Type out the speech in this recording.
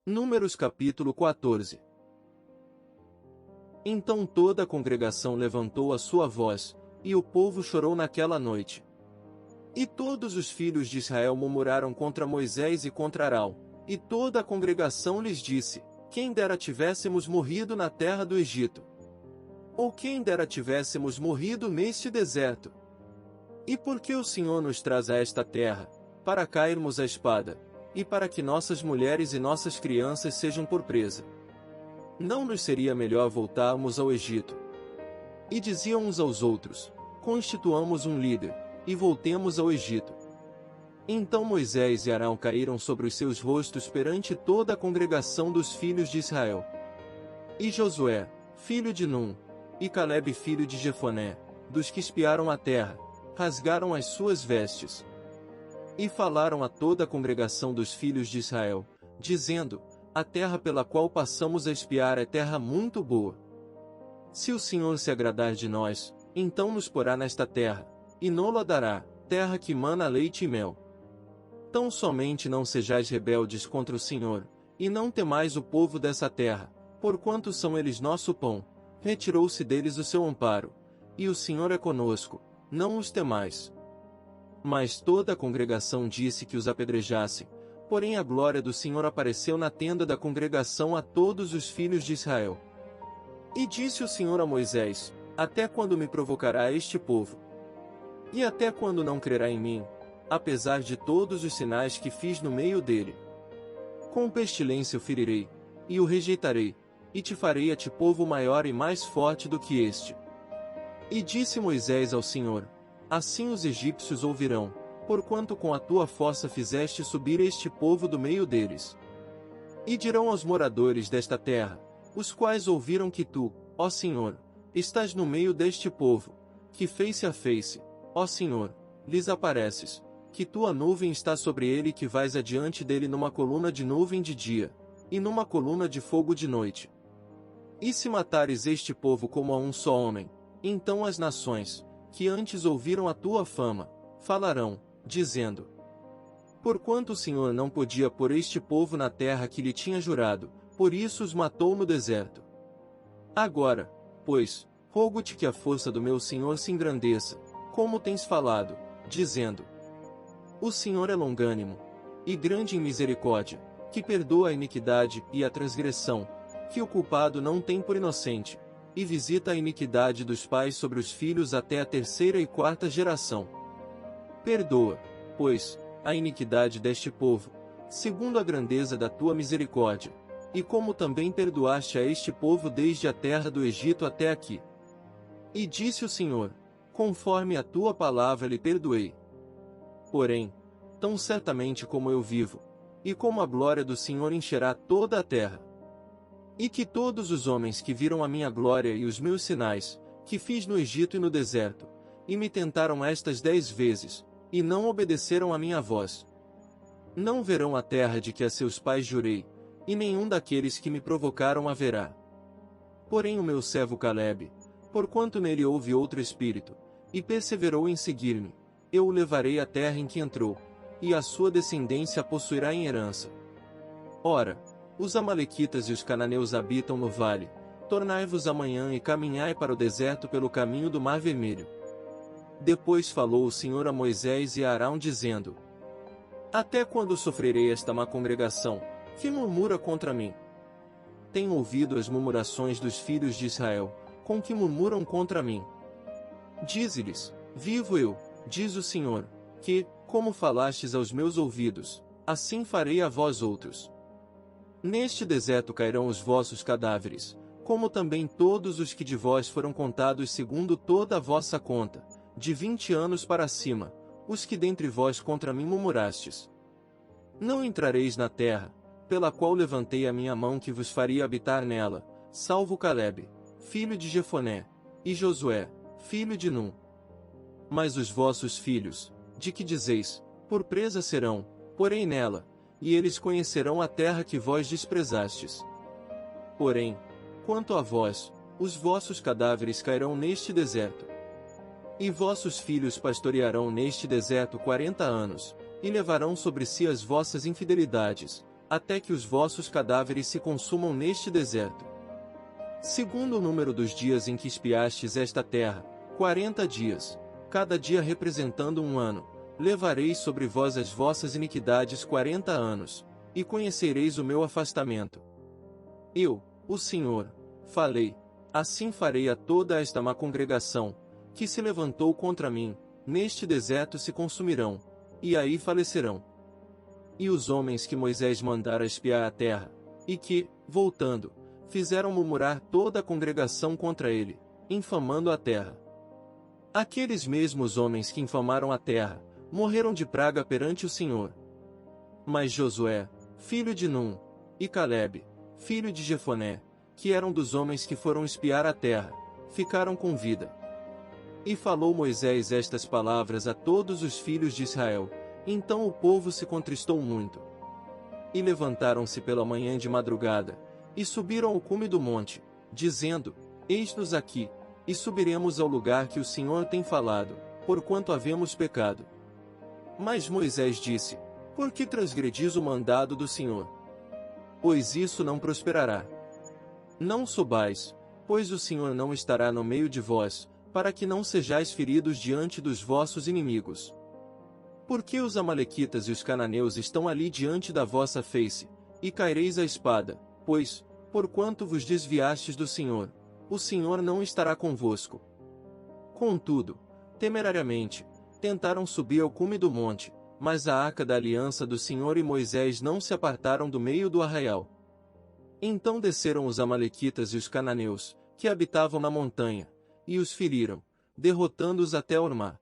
Números capítulo 14. Então toda a congregação levantou a sua voz, e o povo chorou naquela noite. E todos os filhos de Israel murmuraram contra Moisés e contra Arão, e toda a congregação lhes disse: Quem dera tivéssemos morrido na terra do Egito! Ou quem dera tivéssemos morrido neste deserto! E por que o Senhor nos traz a esta terra, para cairmos à espada, e para que nossas mulheres e nossas crianças sejam por presa? Não nos seria melhor voltarmos ao Egito? E diziam uns aos outros: Constituamos um líder, e voltemos ao Egito. Então Moisés e Arão caíram sobre os seus rostos perante toda a congregação dos filhos de Israel. E Josué, filho de Num, e Calebe filho de Jefoné, dos que espiaram a terra, rasgaram as suas vestes. E falaram a toda a congregação dos filhos de Israel, dizendo: A terra pela qual passamos a espiar é terra muito boa. Se o Senhor se agradar de nós, então nos porá nesta terra, e nola dará, terra que mana leite e mel. Tão somente não sejais rebeldes contra o Senhor, e não temais o povo dessa terra, porquanto são eles nosso pão. Retirou-se deles o seu amparo, e o Senhor é conosco, não os temais. Mas toda a congregação disse que os apedrejassem, porém a glória do Senhor apareceu na tenda da congregação a todos os filhos de Israel. E disse o Senhor a Moisés: Até quando me provocará este povo? E até quando não crerá em mim, apesar de todos os sinais que fiz no meio dele? Com pestilência o ferirei, e o rejeitarei, e te farei a ti povo maior e mais forte do que este. E disse Moisés ao Senhor: Assim os egípcios ouvirão, porquanto com a tua força fizeste subir este povo do meio deles. E dirão aos moradores desta terra, os quais ouviram que tu, ó Senhor, estás no meio deste povo, que face a face, ó Senhor, lhes apareces, que tua nuvem está sobre ele e que vais adiante dele numa coluna de nuvem de dia, e numa coluna de fogo de noite. E se matares este povo como a um só homem, então as nações, que antes ouviram a tua fama, falarão, dizendo: Porquanto o Senhor não podia pôr este povo na terra que lhe tinha jurado, por isso os matou no deserto. Agora, pois, rogo-te que a força do meu Senhor se engrandeça, como tens falado, dizendo: O Senhor é longânimo, e grande em misericórdia, que perdoa a iniquidade e a transgressão, que o culpado não tem por inocente, e visita a iniquidade dos pais sobre os filhos até a terceira e quarta geração. Perdoa, pois, a iniquidade deste povo, segundo a grandeza da tua misericórdia, e como também perdoaste a este povo desde a terra do Egito até aqui. E disse o Senhor: Conforme a tua palavra lhe perdoei. Porém, tão certamente como eu vivo, e como a glória do Senhor encherá toda a terra, e que todos os homens que viram a minha glória e os meus sinais, que fiz no Egito e no deserto, e me tentaram estas 10 vezes, e não obedeceram à minha voz, não verão a terra de que a seus pais jurei, e nenhum daqueles que me provocaram a verá. Porém o meu servo Calebe, porquanto nele houve outro espírito, e perseverou em seguir-me, eu o levarei à terra em que entrou, e a sua descendência a possuirá em herança. Ora, os amalequitas e os cananeus habitam no vale, tornai-vos amanhã e caminhai para o deserto pelo caminho do Mar Vermelho. Depois falou o Senhor a Moisés e a Arão dizendo: Até quando sofrerei esta má congregação, que murmura contra mim? Tenho ouvido as murmurações dos filhos de Israel, com que murmuram contra mim. Dize-lhes: Vivo eu, diz o Senhor, que, como falastes aos meus ouvidos, assim farei a vós outros. Neste deserto cairão os vossos cadáveres, como também todos os que de vós foram contados segundo toda a vossa conta, de 20 anos para cima, os que dentre vós contra mim murmurastes. Não entrareis na terra, pela qual levantei a minha mão que vos faria habitar nela, salvo Calebe, filho de Jefoné, e Josué, filho de Num. Mas os vossos filhos, de que dizeis, por presa serão, porém nela, e eles conhecerão a terra que vós desprezastes. Porém, quanto a vós, os vossos cadáveres cairão neste deserto. E vossos filhos pastorearão neste deserto 40 anos, e levarão sobre si as vossas infidelidades, até que os vossos cadáveres se consumam neste deserto. Segundo o número dos dias em que espiastes esta terra, 40 dias, cada dia representando um ano, levareis sobre vós as vossas iniquidades 40 anos, e conhecereis o meu afastamento. Eu, o Senhor, falei, assim farei a toda esta má congregação, que se levantou contra mim, neste deserto se consumirão, e aí falecerão. E os homens que Moisés mandara espiar a terra, e que, voltando, fizeram murmurar toda a congregação contra ele, infamando a terra. Aqueles mesmos homens que infamaram a terra, morreram de praga perante o Senhor. Mas Josué, filho de Num, e Calebe, filho de Jefoné, que eram dos homens que foram espiar a terra, ficaram com vida. E falou Moisés estas palavras a todos os filhos de Israel, então o povo se contristou muito. E levantaram-se pela manhã de madrugada, e subiram ao cume do monte, dizendo, eis-nos aqui, e subiremos ao lugar que o Senhor tem falado, porquanto havemos pecado. Mas Moisés disse, por que transgredis o mandado do Senhor? Pois isso não prosperará. Não subais, pois o Senhor não estará no meio de vós, para que não sejais feridos diante dos vossos inimigos. Porque os amalequitas e os cananeus estão ali diante da vossa face, e caireis a espada, pois, porquanto vos desviastes do Senhor, o Senhor não estará convosco. Contudo, temerariamente, tentaram subir ao cume do monte, mas a arca da aliança do Senhor e Moisés não se apartaram do meio do arraial. Então desceram os amalequitas e os cananeus, que habitavam na montanha, e os feriram, derrotando-os até Ormá.